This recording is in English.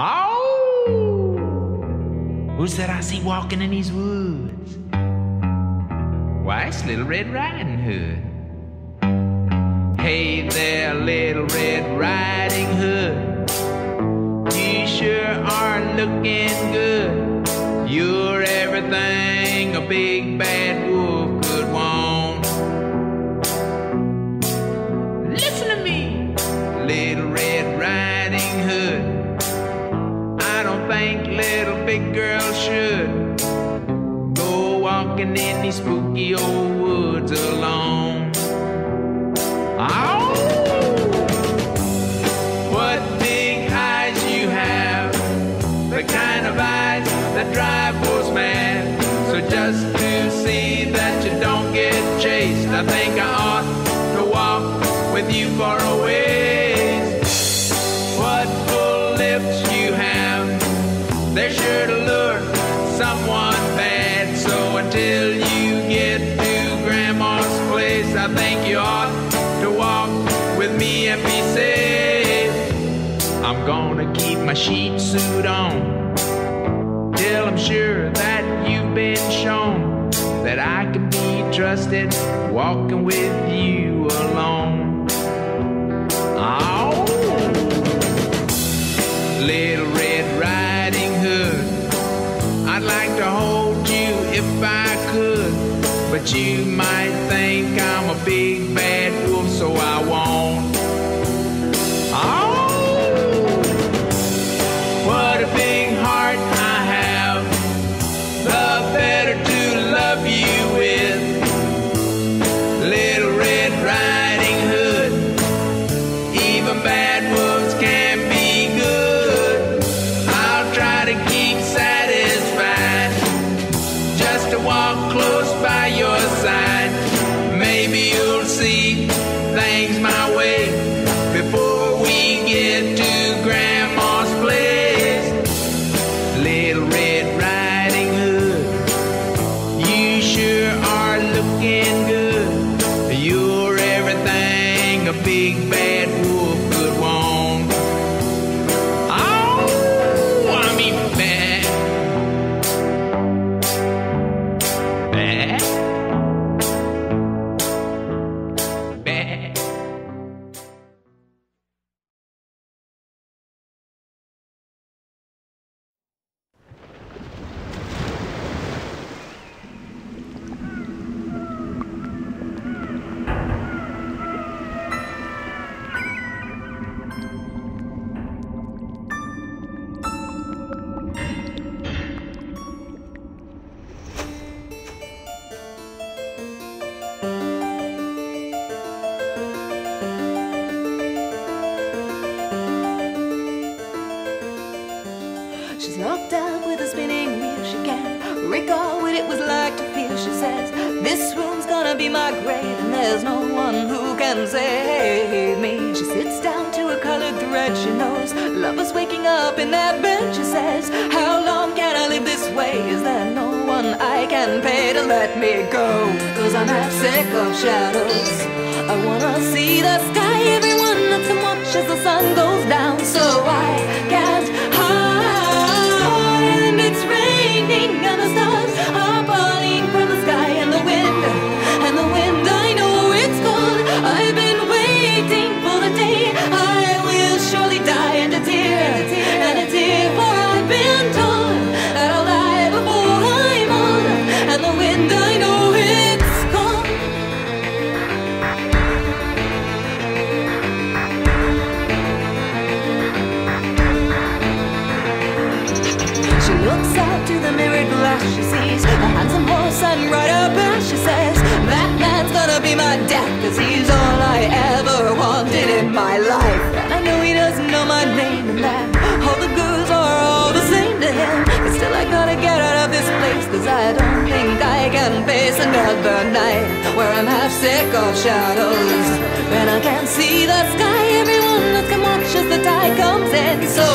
Oh, who's that I see walking in these woods? Why, it's Little Red Riding Hood. Hey there, Little Red Riding Hood, you sure are looking good. You're everything a big bad wolf could want. Listen to me, Little Red Riding Hood, I don't think little big girls should go walking in these spooky old woods alone. Oh, what big eyes you have, the kind of eyes that drive wolves mad. So just to see that you don't get chased, I think I ought to walk with you for a ways. What full lips you have, they're sure to lure someone bad. So until you get to Grandma's place, I think you ought to walk with me and be safe. I'm gonna keep my sheep suit on till I'm sure that you've been shown that I can be trusted walking with you alone. Oh, Little Red Riding Hood, I'd like to hold you if I could, but you might think I'm a big bad wolf, so I won't. Oh, what a big heart I have, the better to love you with. Little Red Riding Hood, even bad wolves can be good. I'll try to keep satisfied just to walk close by your side. Maybe you'll see things my way before we get to Grandma's place. Little Red Riding Hood, you sure are looking good. You're everything a big bad wolf could want. Oh, I mean bad. Bad. Bad. She's knocked out with a spinning wheel. She can't recall what it was like to feel. She says, this room's gonna be my grave, and there's no one who can save me. She sits down to a colored thread. She knows love is waking up in that bed. She says, how long can I live this way? Is there no one I can pay to let me go? 'Cause I'm half sick of shadows. I wanna see the sky. Everyone looks and watches the sun goes down, so I can't hide. And it's raining and the stars are falling from the sky, and the wind, I know it's cold. I've been waiting for the day I will surely die, and a tear, for I've been told that I'll die before I'm old, and the wind, I know it's cold. She looks out to the mirrored glass. She sees a handsome horse and rider pass. She says, that man's gonna be my death, 'cause he's all I ever wanted in my life. And I know he doesn't know my name, and that all the girls are all the same to him. But still I gotta get out of this place, 'cause I don't think I can face another night where I'm half sick of shadows and I can't see the sky. Everyone looks and watches the tide comes in, so